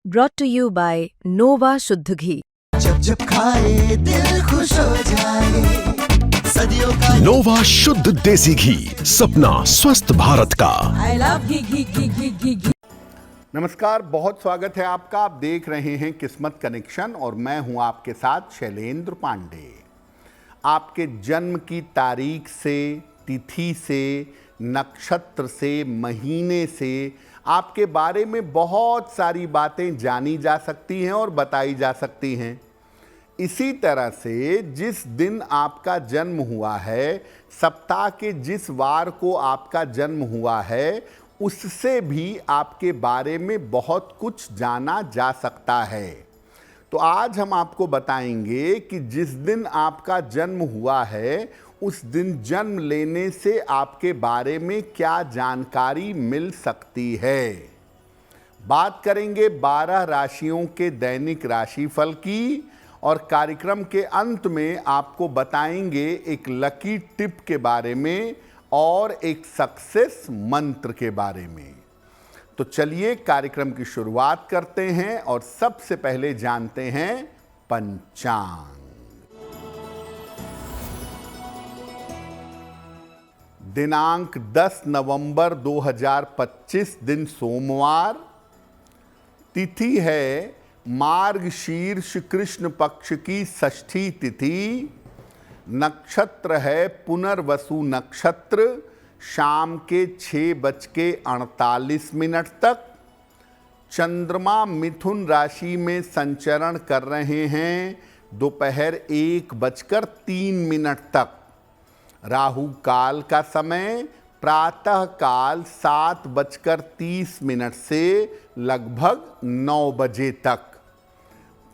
brought to you by Nova शुद्ध घी। जब जब खाए दिल खुश हो जाए, सदियों का नोवा शुद्ध देसी घी, सपना स्वस्थ भारत का। I love घी। नमस्कार, बहुत स्वागत है आपका। आप देख रहे हैं किस्मत कनेक्शन और मैं हूं आपके साथ शैलेंद्र पांडे। आपके जन्म की तारीख से, तिथि से, नक्षत्र से, महीने से आपके बारे में बहुत सारी बातें जानी जा सकती हैं और बताई जा सकती हैं। इसी तरह से जिस दिन आपका जन्म हुआ है, सप्ताह के जिस वार को आपका जन्म हुआ है, उससे भी आपके बारे में बहुत कुछ जाना जा सकता है। तो आज हम आपको बताएंगे कि जिस दिन आपका जन्म हुआ है, उस दिन जन्म लेने से आपके बारे में क्या जानकारी मिल सकती है। बात करेंगे 12 राशियों के दैनिक राशिफल की और कार्यक्रम के अंत में आपको बताएंगे एक लकी टिप के बारे में और एक सक्सेस मंत्र के बारे में। तो चलिए कार्यक्रम की शुरुआत करते हैं और सबसे पहले जानते हैं पंचांग। दिनांक 10 नवंबर 2025 दिन सोमवार। तिथि है मार्गशीर्ष कृष्ण पक्ष की षष्ठी तिथि। नक्षत्र है पुनर्वसु नक्षत्र, शाम के 6:48 तक। चंद्रमा मिथुन राशि में संचरण कर रहे हैं दोपहर 1:03 तक। राहु काल का समय प्रातः काल 7:30 से लगभग 9 बजे तक।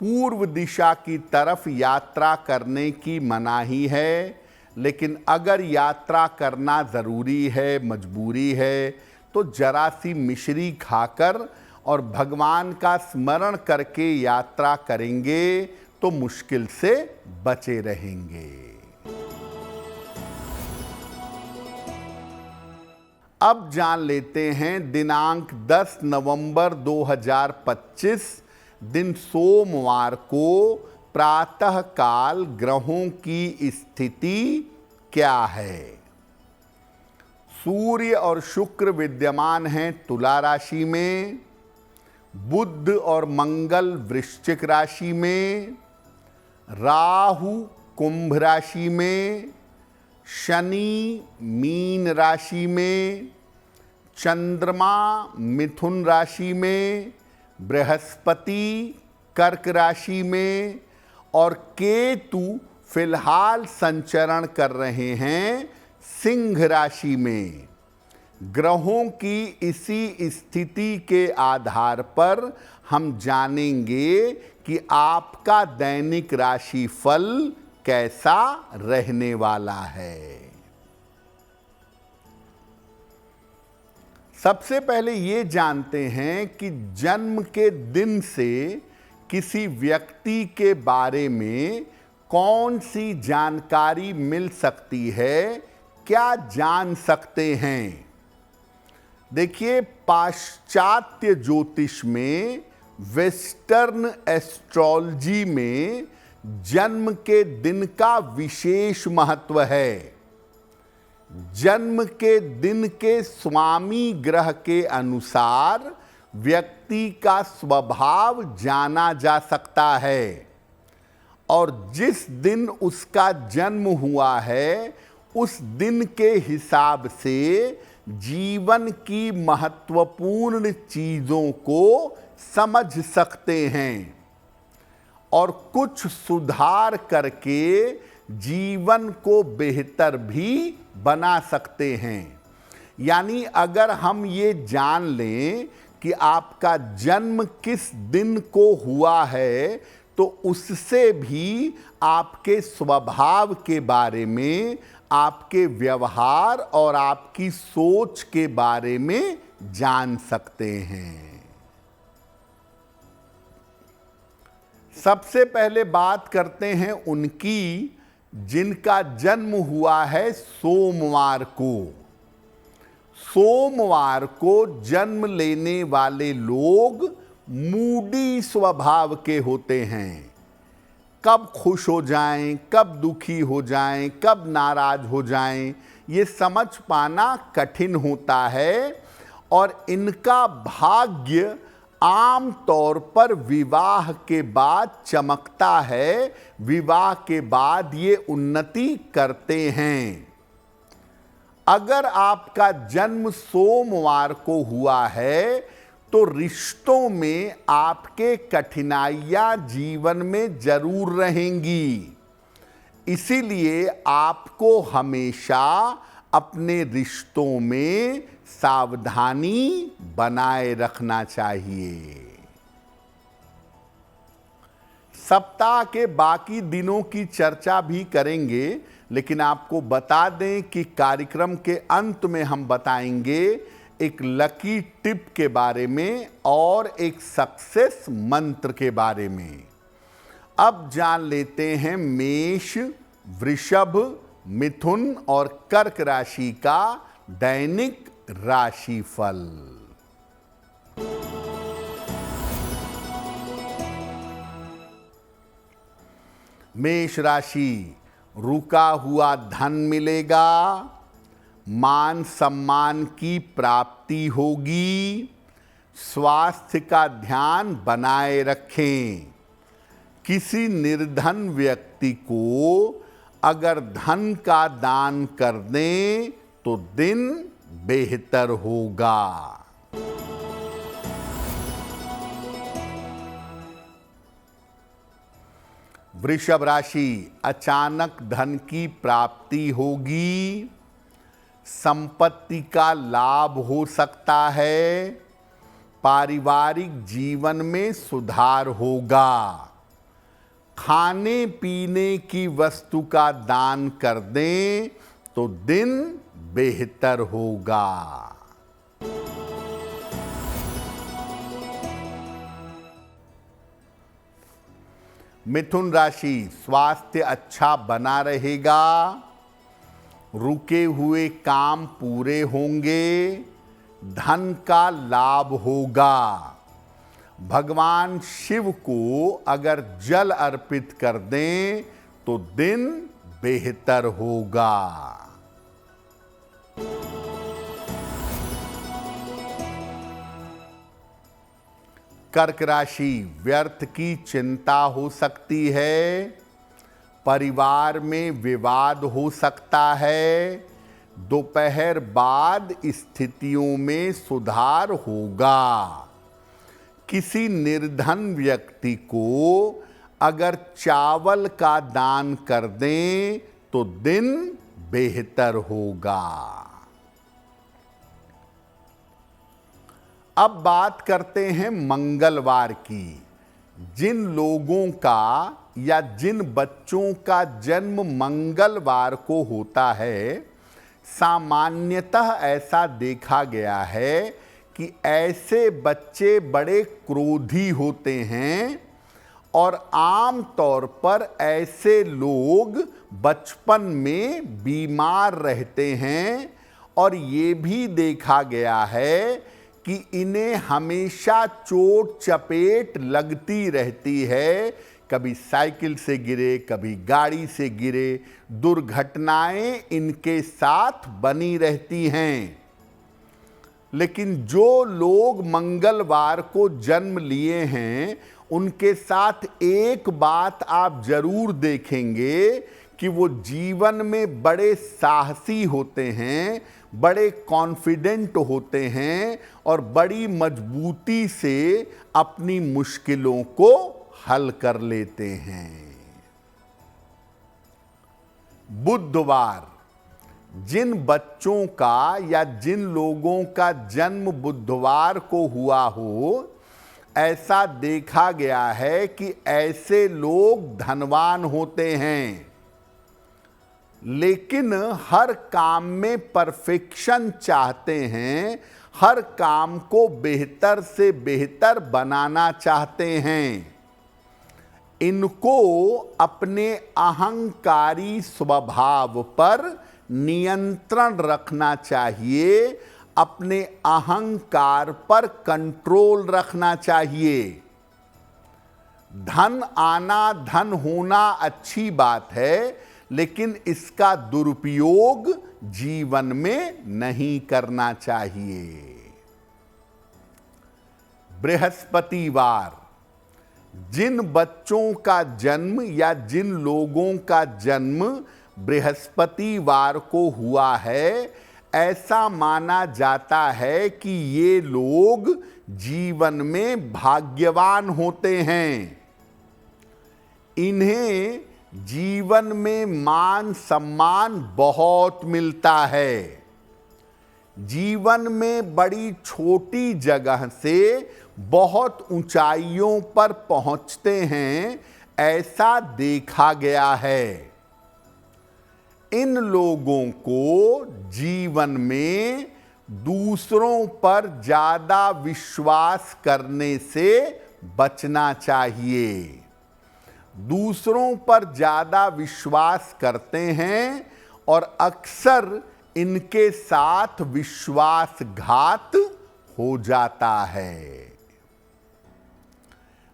पूर्व दिशा की तरफ यात्रा करने की मनाही है, लेकिन अगर यात्रा करना ज़रूरी है, मजबूरी है, तो जरा सी मिश्री खाकर और भगवान का स्मरण करके यात्रा करेंगे तो मुश्किल से बचे रहेंगे। अब जान लेते हैं दिनांक 10 नवंबर 2025 दिन सोमवार को प्रातः काल ग्रहों की स्थिति क्या है। सूर्य और शुक्र विद्यमान हैं तुला राशि में, बुध और मंगल वृश्चिक राशि में, राहु कुंभ राशि में, शनि मीन राशि में, चंद्रमा मिथुन राशि में, बृहस्पति कर्क राशि में और केतु फिलहाल संचरण कर रहे हैं सिंह राशि में। ग्रहों की इसी स्थिति के आधार पर हम जानेंगे कि आपका दैनिक राशि फल कैसा रहने वाला है। सबसे पहले ये जानते हैं कि जन्म के दिन से किसी व्यक्ति के बारे में कौन सी जानकारी मिल सकती है, क्या जान सकते हैं। देखिए, पाश्चात्य ज्योतिष में, वेस्टर्न एस्ट्रोलॉजी में जन्म के दिन का विशेष महत्व है। जन्म के दिन के स्वामी ग्रह के अनुसार व्यक्ति का स्वभाव जाना जा सकता है और जिस दिन उसका जन्म हुआ है, उस दिन के हिसाब से जीवन की महत्वपूर्ण चीज़ों को समझ सकते हैं और कुछ सुधार करके जीवन को बेहतर भी बना सकते हैं। यानी अगर हम ये जान लें कि आपका जन्म किस दिन को हुआ है, तो उससे भी आपके स्वभाव के बारे में, आपके व्यवहार और आपकी सोच के बारे में जान सकते हैं। सबसे पहले बात करते हैं उनकी जिनका जन्म हुआ है सोमवार को। सोमवार को जन्म लेने वाले लोग मूडी स्वभाव के होते हैं। कब खुश हो जाएं, कब दुखी हो जाएं, कब नाराज हो जाएं, ये समझ पाना कठिन होता है। और इनका भाग्य आम तौर पर विवाह के बाद चमकता है, विवाह के बाद ये उन्नति करते हैं। अगर आपका जन्म सोमवार को हुआ है तो रिश्तों में आपके कठिनाइयां जीवन में जरूर रहेंगी। इसीलिए आपको हमेशा अपने रिश्तों में सावधानी बनाए रखना चाहिए। सप्ताह के बाकी दिनों की चर्चा भी करेंगे, लेकिन आपको बता दें कि कार्यक्रम के अंत में हम बताएंगे एक लकी टिप के बारे में और एक सक्सेस मंत्र के बारे में। अब जान लेते हैं मेष, वृषभ, मिथुन और कर्क राशि का दैनिक राशिफल। मेष राशि, रुका हुआ धन मिलेगा, मान सम्मान की प्राप्ति होगी, स्वास्थ्य का ध्यान बनाए रखें। किसी निर्धन व्यक्ति को अगर धन का दान कर दें तो दिन बेहतर होगा। वृषभ राशि, अचानक धन की प्राप्ति होगी, संपत्ति का लाभ हो सकता है, पारिवारिक जीवन में सुधार होगा। खाने पीने की वस्तु का दान कर दें तो दिन बेहतर होगा। मिथुन राशि, स्वास्थ्य अच्छा बना रहेगा, रुके हुए काम पूरे होंगे, धन का लाभ होगा। भगवान शिव को अगर जल अर्पित कर दें तो दिन बेहतर होगा। कर्क राशि, व्यर्थ की चिंता हो सकती है, परिवार में विवाद हो सकता है, दोपहर बाद स्थितियों में सुधार होगा। किसी निर्धन व्यक्ति को अगर चावल का दान कर दें तो दिन बेहतर होगा। अब बात करते हैं मंगलवार की। जिन लोगों का या जिन बच्चों का जन्म मंगलवार को होता है, सामान्यतः ऐसा देखा गया है कि ऐसे बच्चे बड़े क्रोधी होते हैं और आम तौर पर ऐसे लोग बचपन में बीमार रहते हैं। और ये भी देखा गया है कि इन्हें हमेशा चोट चपेट लगती रहती है। कभी साइकिल से गिरे, कभी गाड़ी से गिरे, दुर्घटनाएं इनके साथ बनी रहती हैं। लेकिन जो लोग मंगलवार को जन्म लिए हैं, उनके साथ एक बात आप जरूर देखेंगे कि वो जीवन में बड़े साहसी होते हैं, बड़े कॉन्फिडेंट होते हैं और बड़ी मजबूती से अपनी मुश्किलों को हल कर लेते हैं। बुधवार, जिन बच्चों का या जिन लोगों का जन्म बुधवार को हुआ हो, ऐसा देखा गया है कि ऐसे लोग धनवान होते हैं, लेकिन हर काम में परफेक्शन चाहते हैं, हर काम को बेहतर से बेहतर बनाना चाहते हैं। इनको अपने अहंकारी स्वभाव पर नियंत्रण रखना चाहिए, अपने अहंकार पर कंट्रोल रखना चाहिए। धन आना, धन होना अच्छी बात है, लेकिन इसका दुरुपयोग जीवन में नहीं करना चाहिए। बृहस्पतिवार, जिन बच्चों का जन्म या जिन लोगों का जन्म बृहस्पतिवार को हुआ है, ऐसा माना जाता है कि ये लोग जीवन में भाग्यवान होते हैं। इन्हें जीवन में मान सम्मान बहुत मिलता है। जीवन में बड़ी छोटी जगह से बहुत ऊंचाइयों पर पहुंचते हैं, ऐसा देखा गया है। इन लोगों को जीवन में दूसरों पर ज्यादा विश्वास करने से बचना चाहिए। दूसरों पर ज्यादा विश्वास करते हैं और अक्सर इनके साथ विश्वासघात हो जाता है।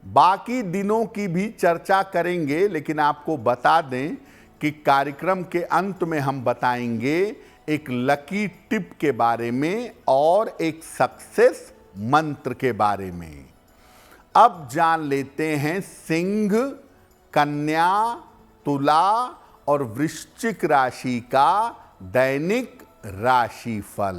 बाकी दिनों की भी चर्चा करेंगे, लेकिन आपको बता दें कि कार्यक्रम के अंत में हम बताएंगे एक लकी टिप के बारे में और एक सक्सेस मंत्र के बारे में। अब जान लेते हैं सिंह, कन्या, तुला और वृश्चिक राशि का दैनिक राशिफल।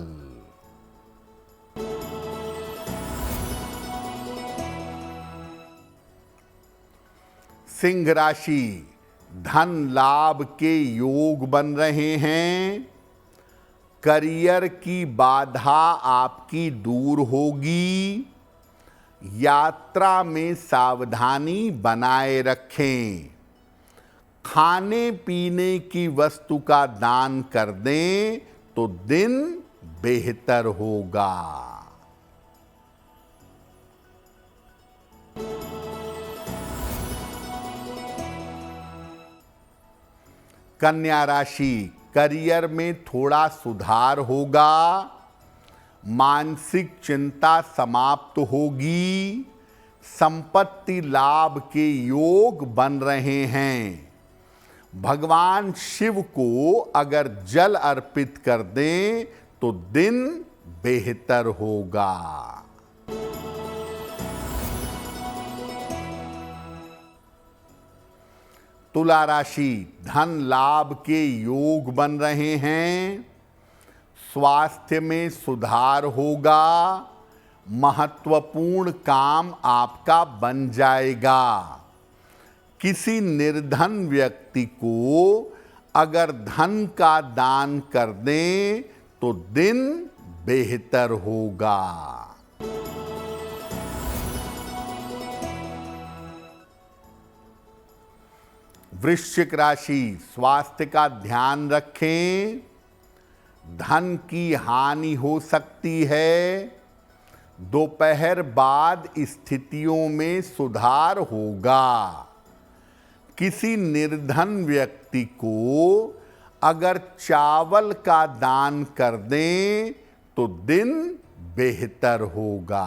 सिंह राशि, धन लाभ के योग बन रहे हैं। करियर की बाधा आपकी दूर होगी। यात्रा में सावधानी बनाए रखें। खाने पीने की वस्तु का दान कर दें तो दिन बेहतर होगा। कन्या राशि, करियर में थोड़ा सुधार होगा। मानसिक चिंता समाप्त होगी। संपत्ति लाभ के योग बन रहे हैं। भगवान शिव को अगर जल अर्पित कर दें तो दिन बेहतर होगा। तुला राशि, धन लाभ के योग बन रहे हैं। स्वास्थ्य में सुधार होगा। महत्वपूर्ण काम आपका बन जाएगा। किसी निर्धन व्यक्ति को अगर धन का दान कर दें तो दिन बेहतर होगा। वृश्चिक राशि, स्वास्थ्य का ध्यान रखें। धन की हानि हो सकती है। दोपहर बाद स्थितियों में सुधार होगा। किसी निर्धन व्यक्ति को अगर चावल का दान कर दें तो दिन बेहतर होगा।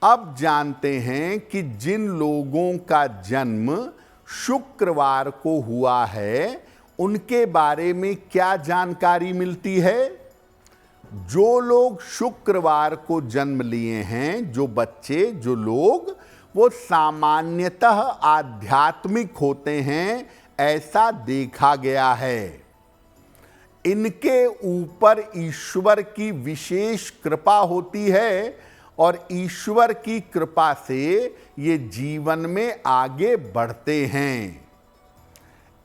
अब जानते हैं कि जिन लोगों का जन्म शुक्रवार को हुआ है, उनके बारे में क्या जानकारी मिलती है। जो लोग शुक्रवार को जन्म लिए हैं, जो बच्चे, जो लोग, वो सामान्यतः आध्यात्मिक होते हैं, ऐसा देखा गया है। इनके ऊपर ईश्वर की विशेष कृपा होती है और ईश्वर की कृपा से ये जीवन में आगे बढ़ते हैं।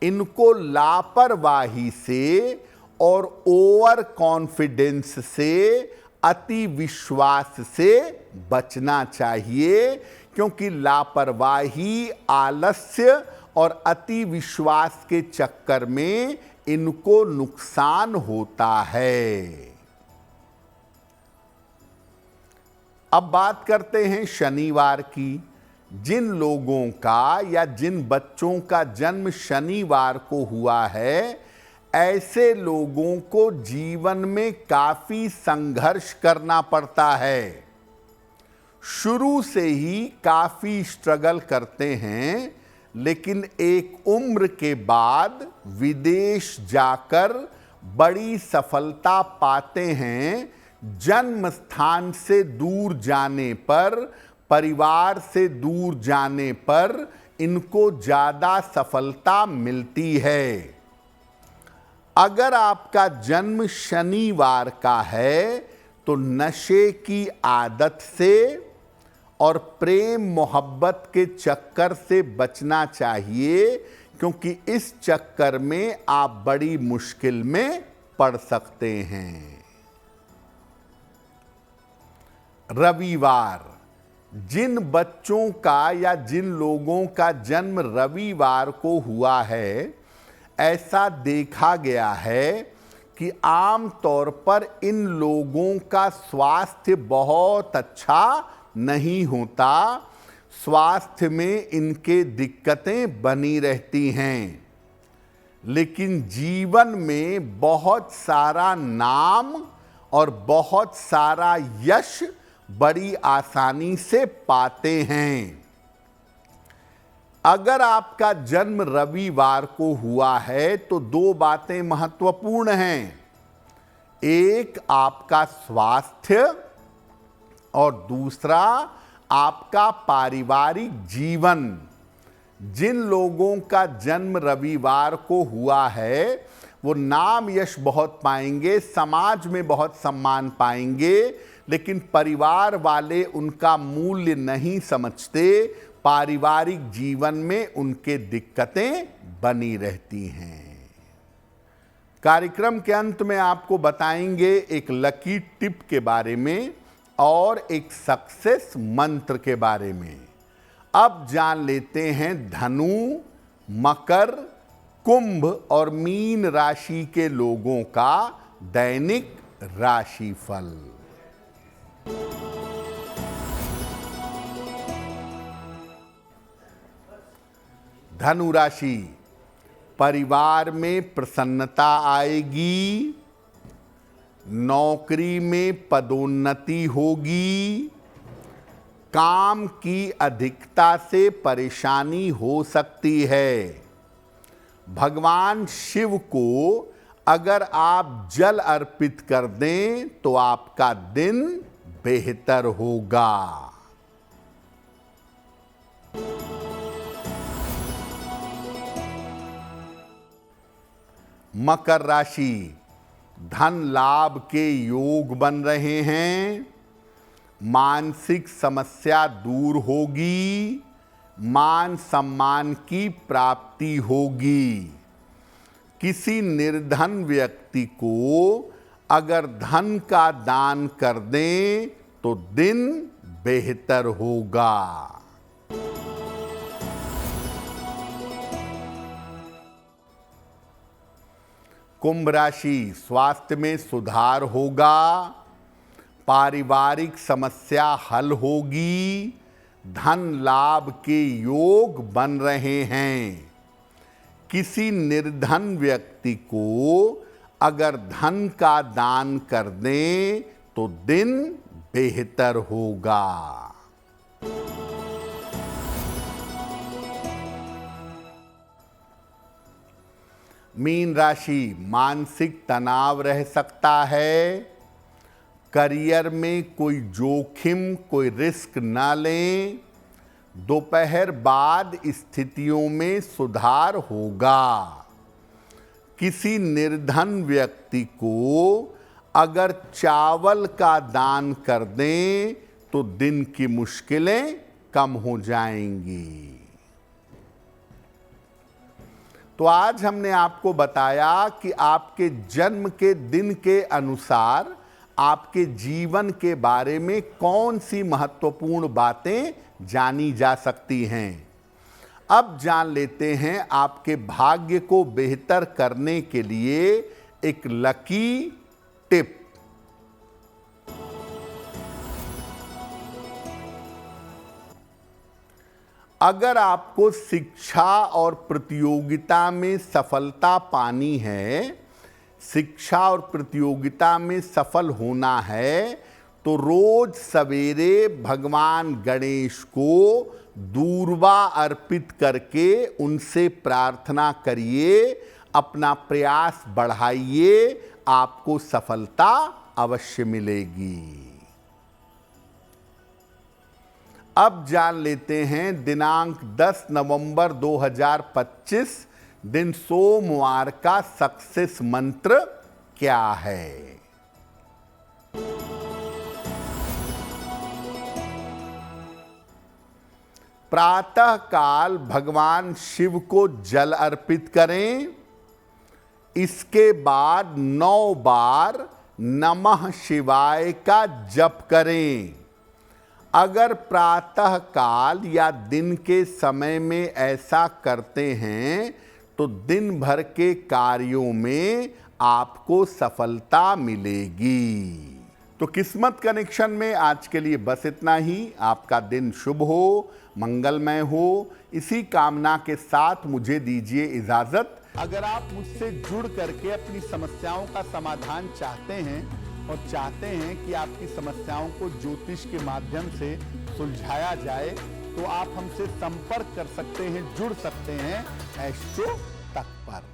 इनको लापरवाही से और ओवर कॉन्फिडेंस से, अति विश्वास से बचना चाहिए, क्योंकि लापरवाही, आलस्य और अति विश्वास के चक्कर में इनको नुकसान होता है। अब बात करते हैं शनिवार की। जिन लोगों का या जिन बच्चों का जन्म शनिवार को हुआ है, ऐसे लोगों को जीवन में काफी संघर्ष करना पड़ता है, शुरू से ही काफी स्ट्रगल करते हैं, लेकिन एक उम्र के बाद विदेश जाकर बड़ी सफलता पाते हैं। जन्म स्थान से दूर जाने पर, परिवार से दूर जाने पर इनको ज़्यादा सफलता मिलती है। अगर आपका जन्म शनिवार का है तो नशे की आदत से और प्रेम मोहब्बत के चक्कर से बचना चाहिए, क्योंकि इस चक्कर में आप बड़ी मुश्किल में पड़ सकते हैं। रविवार, जिन बच्चों का या जिन लोगों का जन्म रविवार को हुआ है, ऐसा देखा गया है कि आम तौर पर इन लोगों का स्वास्थ्य बहुत अच्छा नहीं होता, स्वास्थ्य में इनके दिक्कतें बनी रहती हैं, लेकिन जीवन में बहुत सारा नाम और बहुत सारा यश बड़ी आसानी से पाते हैं। अगर आपका जन्म रविवार को हुआ है तो दो बातें महत्वपूर्ण हैं, एक आपका स्वास्थ्य और दूसरा आपका पारिवारिक जीवन। जिन लोगों का जन्म रविवार को हुआ है वो नाम यश बहुत पाएंगे, समाज में बहुत सम्मान पाएंगे, लेकिन परिवार वाले उनका मूल्य नहीं समझते, पारिवारिक जीवन में उनके दिक्कतें बनी रहती हैं। कार्यक्रम के अंत में आपको बताएंगे एक लकी टिप के बारे में और एक सक्सेस मंत्र के बारे में। अब जान लेते हैं धनु, मकर, कुंभ और मीन राशि के लोगों का दैनिक राशिफल। धनु राशि, परिवार में प्रसन्नता आएगी, नौकरी में पदोन्नति होगी, काम की अधिकता से परेशानी हो सकती है। भगवान शिव को अगर आप जल अर्पित कर दें तो आपका दिन बेहतर होगा। मकर राशि, धन लाभ के योग बन रहे हैं, मानसिक समस्या दूर होगी, मान सम्मान की प्राप्ति होगी। किसी निर्धन व्यक्ति को अगर धन का दान कर दें तो दिन बेहतर होगा। कुंभ राशि, स्वास्थ्य में सुधार होगा, पारिवारिक समस्या हल होगी, धन लाभ के योग बन रहे हैं। किसी निर्धन व्यक्ति को अगर धन का दान कर दें तो दिन बेहतर होगा। मीन राशि, मानसिक तनाव रह सकता है, करियर में कोई जोखिम, कोई रिस्क ना लें, दोपहर बाद स्थितियों में सुधार होगा। किसी निर्धन व्यक्ति को अगर चावल का दान कर दें तो दिन की मुश्किलें कम हो जाएंगी। तो आज हमने आपको बताया कि आपके जन्म के दिन के अनुसार आपके जीवन के बारे में कौन सी महत्वपूर्ण बातें जानी जा सकती हैं। अब जान लेते हैं आपके भाग्य को बेहतर करने के लिए एक लकी टिप। अगर आपको शिक्षा और प्रतियोगिता में सफलता पानी है शिक्षा और प्रतियोगिता में सफल होना है तो रोज सवेरे भगवान गणेश को दूर्वा अर्पित करके उनसे प्रार्थना करिए, अपना प्रयास बढ़ाइए, आपको सफलता अवश्य मिलेगी। अब जान लेते हैं दिनांक 10 नवंबर 2025 दिन सोमवार का सक्सेस मंत्र क्या है। प्रातः काल भगवान शिव को जल अर्पित करें। इसके बाद 9 बार नमः शिवाय का जप करें। अगर प्रातः काल या दिन के समय में ऐसा करते हैं तो दिन भर के कार्यों में आपको सफलता मिलेगी। तो किस्मत कनेक्शन में आज के लिए बस इतना ही। आपका दिन शुभ हो, मंगलमय हो, इसी कामना के साथ मुझे दीजिए इजाजत। अगर आप मुझसे जुड़ करके अपनी समस्याओं का समाधान चाहते हैं और चाहते हैं कि आपकी समस्याओं को ज्योतिष के माध्यम से सुलझाया जाए तो आप हमसे संपर्क कर सकते हैं, जुड़ सकते हैं एस्ट्रो तक पर।